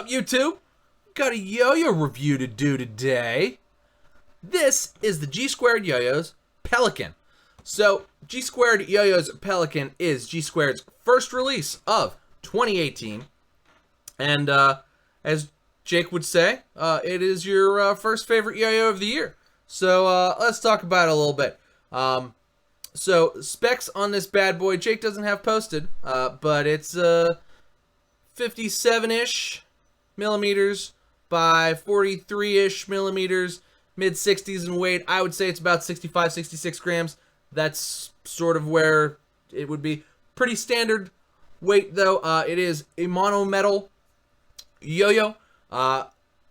up, YouTube? Got a yo-yo review to do today. This is the G-Squared Yoyos Pelican. So, G-Squared Yoyos Pelican is G-Squared's first release of 2018. And as Jake would say, it is your first favorite yo-yo of the year. So, let's talk about it a little bit. So, specs on this bad boy, Jake doesn't have posted, but it's 57-ish millimeters by 43-ish millimeters, mid-60s in weight. I would say it's about 65, 66 grams. That's sort of where it would be. Pretty standard weight, though. It is a mono-metal yo-yo,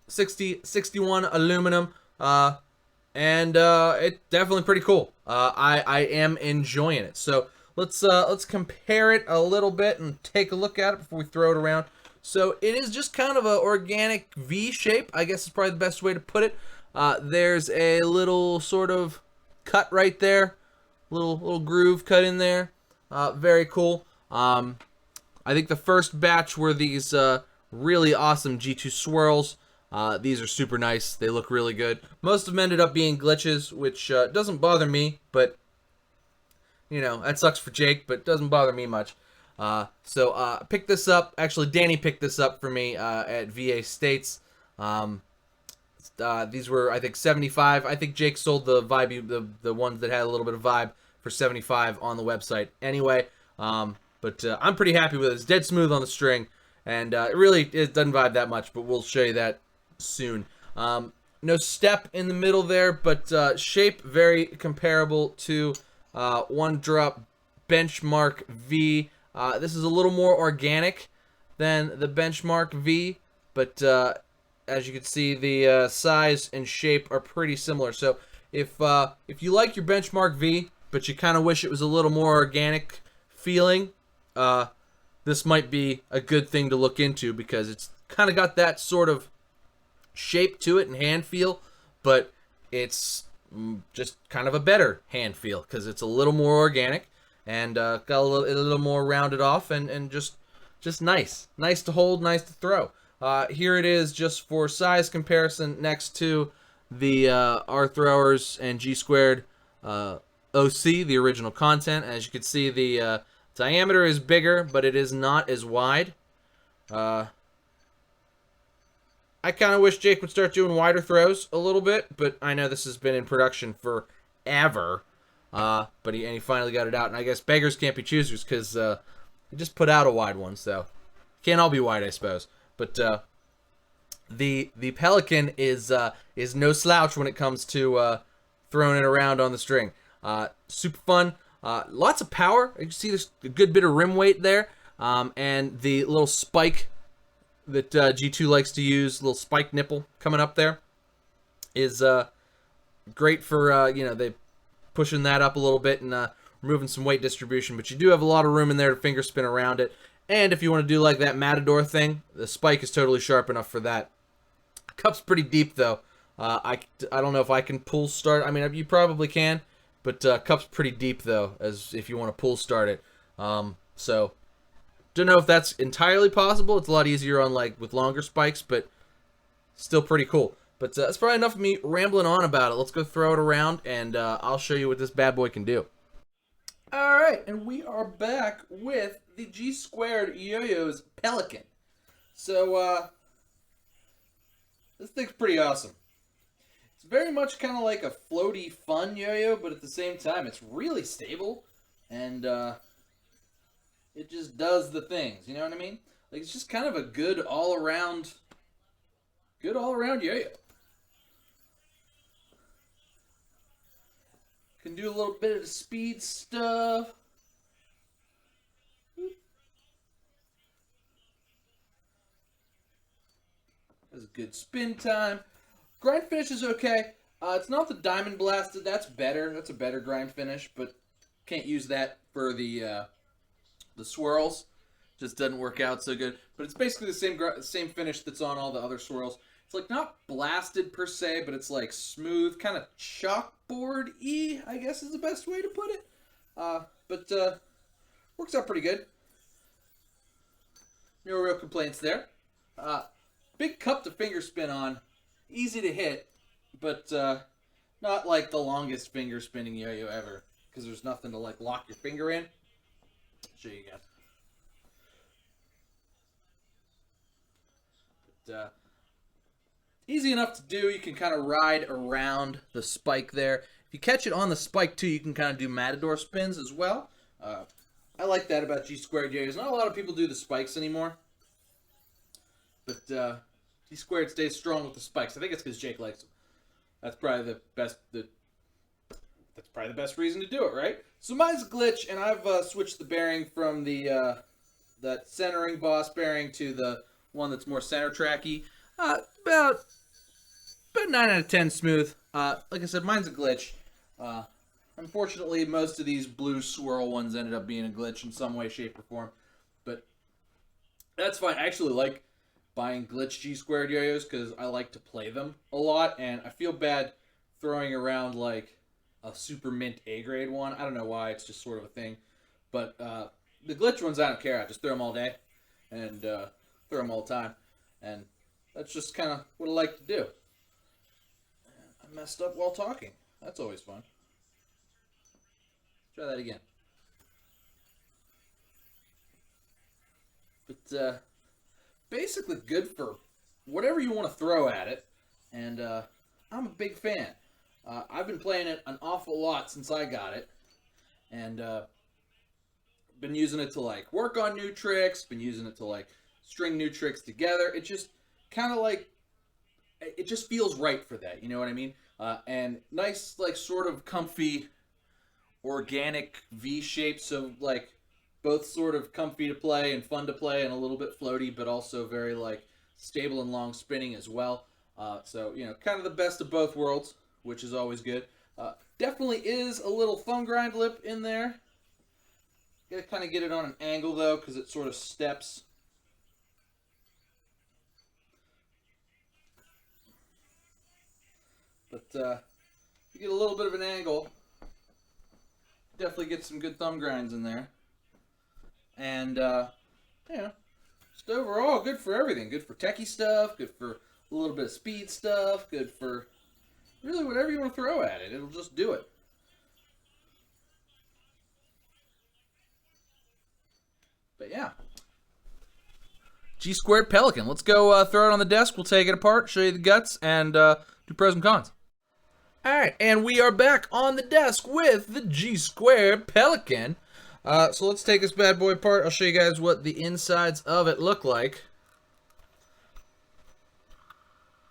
61 aluminum, and it's definitely pretty cool. I am enjoying it. So let's compare it a little bit and take a look at it before we throw it around. So it is just kind of an organic V shape, I guess is probably the best way to put it. There's a little sort of cut right there, little groove cut in there. Very cool. I think the first batch were these really awesome G2 swirls. These are super nice. They look really good. Most of them ended up being glitches, which doesn't bother me, but you know, that sucks for Jake, but doesn't bother me much. So picked this up. Actually, Danny picked this up for me at VA States. These were, I think, 75. I think Jake sold the vibe, the ones that had a little bit of vibe for 75 on the website. Anyway, but I'm pretty happy with it. It's dead smooth on the string, and it doesn't vibe that much, but we'll show you that soon. No step in the middle there, but shape very comparable to One Drop Benchmark V. This is a little more organic than the Benchmark V, but as you can see, the size and shape are pretty similar. So if you like your Benchmark V, but you kind of wish it was a little more organic feeling, this might be a good thing to look into, because it's kind of got that sort of shape to it and hand feel, but it's just kind of a better hand feel because it's a little more organic and got a little more rounded off and just nice to hold, nice to throw. Here it is just for size comparison next to the R Throwers and G Squared OC, the original content. As you can see, the diameter is bigger, but it is not as wide. I kind of wish Jake would start doing wider throws a little bit, but I know this has been in production forever. But he finally got it out, and I guess beggars can't be choosers, because he just put out a wide one, so can't all be wide, I suppose. But the Pelican is no slouch when it comes to throwing it around on the string. Super fun, lots of power. You can see there's a good bit of rim weight there, and the little spike that G2 likes to use, little spike nipple coming up there, is great for they pushing that up a little bit and removing some weight distribution. But you do have a lot of room in there to finger spin around it. And if you want to do like that Matador thing, the spike is totally sharp enough for that. Cup's pretty deep though. I don't know if I can pull start. I mean, you probably can, but cup's pretty deep though, as if you want to pull start it. So don't know if that's entirely possible. It's a lot easier on with longer spikes, but still pretty cool. But that's probably enough of me rambling on about it. Let's go throw it around, and I'll show you what this bad boy can do. All right, and we are back with the G Squared Yoyos Pelican. So this thing's pretty awesome. It's very much kind of like a floaty, fun yo-yo, but at the same time, it's really stable, and it just does the things. You know what I mean? Like, it's just kind of a good all-around yo-yo. Can do a little bit of the speed stuff. Has a good spin time. Grind finish is okay. It's not the diamond blasted. That's better. That's a better grind finish, but can't use that for the swirls. Just doesn't work out so good. But it's basically the same finish that's on all the other swirls. It's like not blasted per se, but it's like smooth, kind of chalkboard-y, I guess is the best way to put it. But works out pretty good. No real complaints there. big cup to finger spin on, easy to hit, but not like the longest finger spinning yo-yo ever, because there's nothing to like lock your finger in. I'll show you again. But easy enough to do. You can kind of ride around the spike there. If you catch it on the spike too, you can kind of do matador spins as well. I like that about G-Squared Yoyos. Not a lot of people do the spikes anymore, but G-Squared stays strong with the spikes. I think it's because Jake likes them. That's probably the best. That's probably the best reason to do it, right? So mine's a glitch, and I've switched the bearing from the that centering boss bearing to the one that's more center tracky. About 9 out of 10 smooth. Like I said, mine's a glitch. Unfortunately, most of these blue swirl ones ended up being a glitch in some way, shape, or form. But that's fine. I actually like buying glitch G-Squared Yoyos because I like to play them a lot, and I feel bad throwing around like a super mint A-grade one. I don't know why. It's just sort of a thing. But the glitch ones, I don't care. I just throw them all day and throw them all the time. And that's just kind of what I like to do. I messed up while talking. That's always fun. Try that again. But basically good for whatever you want to throw at it. And I'm a big fan. I've been playing it an awful lot since I got it. And been using it to like work on new tricks. Been using it to like string new tricks together. It just kind of like, it just feels right for that. You know what I mean? And nice, like sort of comfy, organic V shape. So like both sort of comfy to play and fun to play and a little bit floaty, but also very like stable and long spinning as well. So, you know, kind of the best of both worlds, which is always good. Definitely is a little thumb grind lip in there. Gotta kind of get it on an angle though, because it sort of steps. But you get a little bit of an angle. Definitely get some good thumb grinds in there. And, you know, just overall good for everything. Good for techie stuff, good for a little bit of speed stuff, good for really whatever you want to throw at it. It'll just do it. But yeah. G-Squared Pelican. Let's go throw it on the desk. We'll take it apart, show you the guts, and do pros and cons. Alright, and we are back on the desk with the G-Squared Pelican. So let's take this bad boy apart. I'll show you guys what the insides of it look like.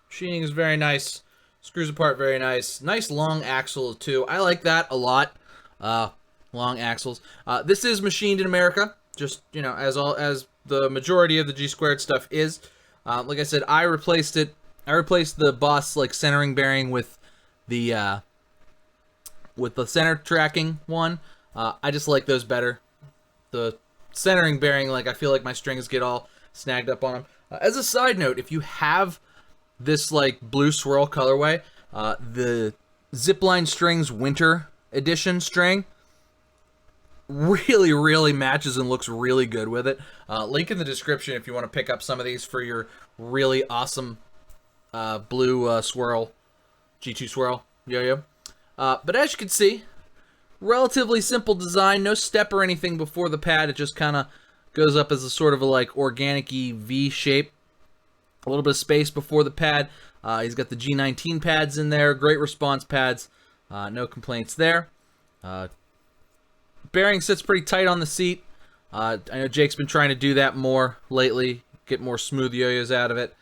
Machining is very nice. Screws apart very nice. Nice long axle too. I like that a lot. Long axles. This is machined in America. Just, you know, as the majority of the G-Squared stuff is. Like I said, I replaced it. I replaced the boss like centering bearing with the center tracking one. I just like those better. The centering bearing, like I feel like my strings get all snagged up on them. As a side note, if you have this like blue swirl colorway, the Zipline Strings Winter Edition string really matches and looks really good with it. Link in the description if you want to pick up some of these for your really awesome blue swirl, G2 swirl yo-yo. But as you can see, relatively simple design, no step or anything before the pad. It just kind of goes up as a sort of a like organic-y V shape. A little bit of space before the pad. He's got the G19 pads in there, great response pads, no complaints there. Bearing sits pretty tight on the seat. I know Jake's been trying to do that more lately, get more smooth yo-yos out of it.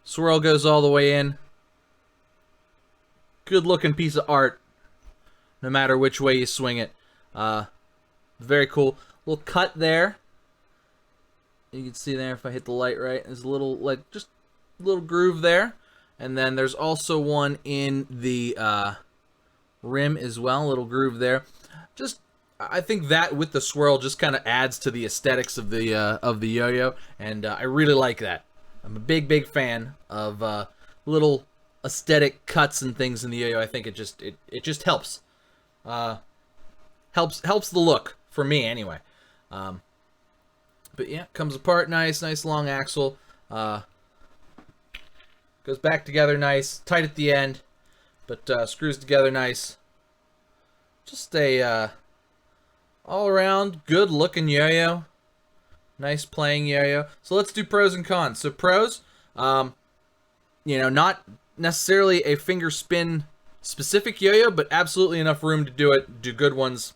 Swirl goes all the way in. Good looking piece of art, no matter which way you swing it. Very cool. Little cut there. You can see there if I hit the light right. There's a little, like, just a little groove there. And then there's also one in the rim as well, a little groove there. Just, I think that with the swirl just kind of adds to the aesthetics of the yo-yo, and I really like that. I'm a big fan of little aesthetic cuts and things in the yo-yo. I think it just helps. Helps the look for me anyway. But yeah, comes apart nice long axle. Goes back together nice, tight at the end, but screws together nice. Just a all-around good-looking yo-yo. Nice playing yo-yo. So let's do pros and cons. So pros, you know, not necessarily a finger spin specific yo-yo, but absolutely enough room to do it, do good ones.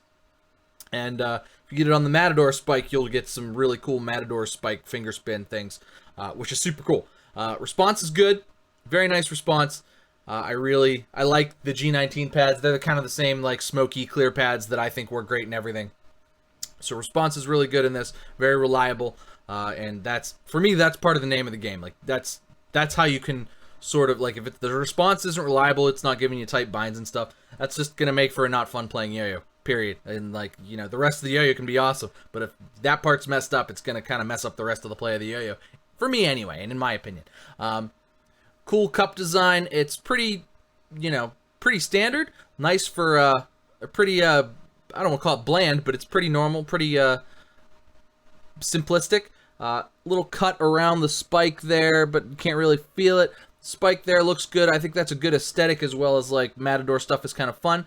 And if you get it on the Matador spike, you'll get some really cool Matador spike finger spin things, which is super cool. Response is good. Very nice response. I like the G19 pads. They're kind of the same like smoky clear pads that I think work great and everything. So response is really good in this. Very reliable. And that's, for me, that's part of the name of the game. Like that's how you can sort of, like, if the response isn't reliable, it's not giving you tight binds and stuff, that's just going to make for a not fun playing yo-yo, period. And, like, you know, the rest of the yo-yo can be awesome, but if that part's messed up, it's going to kind of mess up the rest of the play of the yo-yo. For me, anyway, and in my opinion. Cool cup design. It's pretty, you know, pretty standard. Nice for a pretty, I don't want to call it bland, but it's pretty normal, pretty simplistic. Little cut around the spike there, but you can't really feel it. Spike there looks good. I think that's a good aesthetic, as well as like Matador stuff is kind of fun.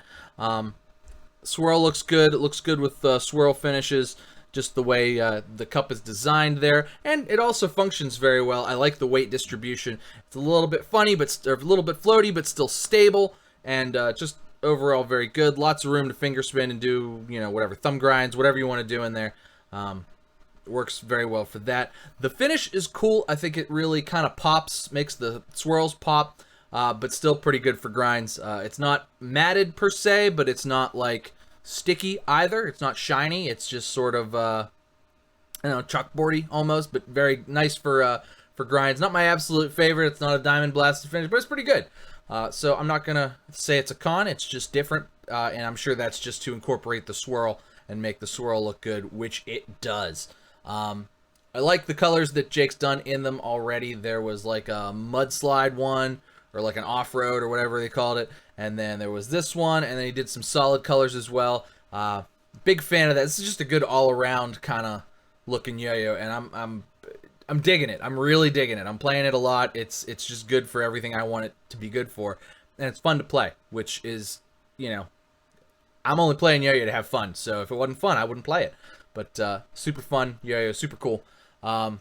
Swirl looks good. It looks good with swirl finishes, just the way the cup is designed there, and it also functions very well. I like the weight distribution. It's a little bit funny, but a little bit floaty, but still stable, and just overall very good. Lots of room to finger spin and do, you know, whatever, thumb grinds, whatever you want to do in there. Works very well for that. The finish is cool. I think it really kind of pops, makes the swirls pop, but still pretty good for grinds. It's not matted per se, but it's not like sticky either. It's not shiny. It's just sort of I don't know, chalkboardy almost, but very nice for grinds. Not my absolute favorite. It's not a diamond blasted finish, but it's pretty good. So I'm not gonna say it's a con. It's just different, and I'm sure that's just to incorporate the swirl and make the swirl look good, which it does. I like the colors that Jake's done in them already. There was like a mudslide one, or like an off-road, or whatever they called it, and then there was this one, and then he did some solid colors as well. Big fan of that. This is just a good all-around kind of looking yo-yo, and I'm digging it. I'm really digging it. I'm playing it a lot. It's just good for everything I want it to be good for, and it's fun to play, which is, you know, I'm only playing yo-yo to have fun, so if it wasn't fun, I wouldn't play it. But super fun yo-yo, super cool. Yeah,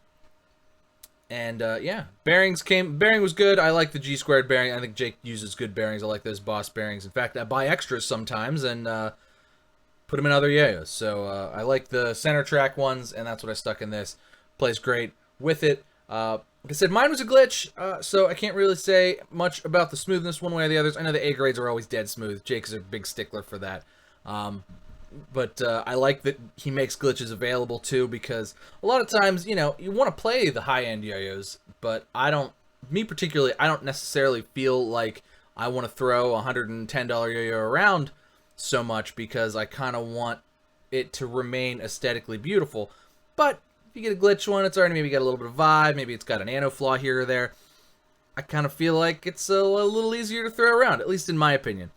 bearing was good. I like the G squared bearing. I think Jake uses good bearings. I like those Boss bearings. In fact, I buy extras sometimes and put them in other yo-yos. So I like the center track ones, and that's what I stuck in this. Plays great with it. Like I said, mine was a glitch, so I can't really say much about the smoothness one way or the others. I know the A grades are always dead smooth. Jake's a big stickler for that. But I like that he makes glitches available too, because a lot of times, you know, you want to play the high-end yo-yos, but me particularly, I don't necessarily feel like I want to throw a $110 yo-yo around so much, because I kind of want it to remain aesthetically beautiful. But if you get a glitch one, it's already maybe got a little bit of vibe, maybe it's got an anno flaw here or there. I kind of feel like it's a little easier to throw around, at least in my opinion.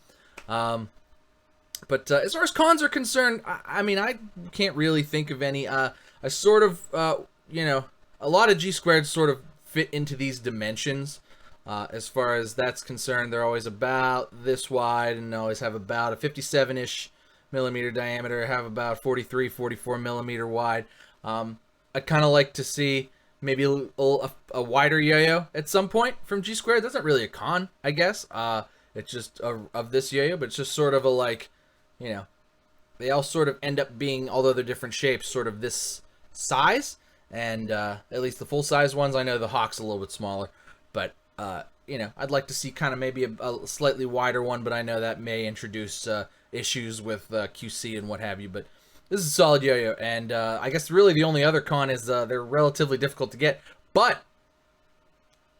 But as far as cons are concerned, I mean, I can't really think of any. I sort of, you know, a lot of G squareds sort of fit into these dimensions. As far as that's concerned, they're always about this wide and always have about a 57-ish millimeter diameter, have about 43, 44 millimeter wide. I kind of like to see maybe a wider yo-yo at some point from G squared. That's not really a con, I guess. It's just of this yo-yo, but it's just sort of a, like, you know, they all sort of end up being, although they're different shapes, sort of this size. And at least the full-size ones, I know the Hawk's a little bit smaller. But, you know, I'd like to see kind of maybe a slightly wider one, but I know that may introduce issues with QC and what have you. But this is a solid yo-yo. And I guess really the only other con is they're relatively difficult to get. But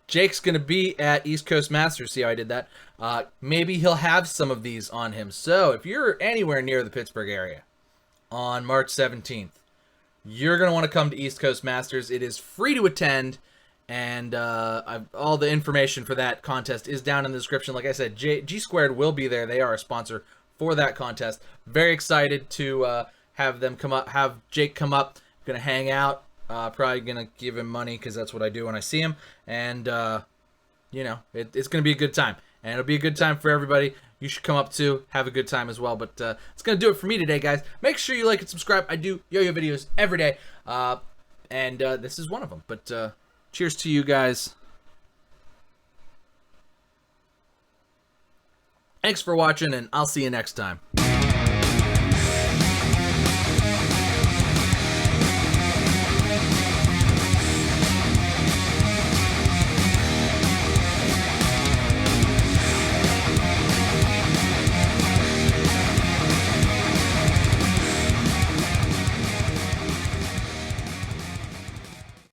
Jake's going to be at East Coast Masters. See how I did that? Maybe he'll have some of these on him. So if you're anywhere near the Pittsburgh area on March 17th, you're going to want to come to East Coast Masters. It is free to attend, and all the information for that contest is down in the description. Like I said, G Squared will be there. They are a sponsor for that contest. Very excited to have them come up, have Jake come up. Going to hang out, Probably gonna give him money because that's what I do when I see him, and you know, it's gonna be a good time, and it'll be a good time for everybody. You should come up too, have a good time as well. But it's gonna do it for me today, guys. Make sure you like and subscribe. I do yo-yo videos every day, and this is one of them. But cheers to you guys. Thanks for watching, and I'll see you next time.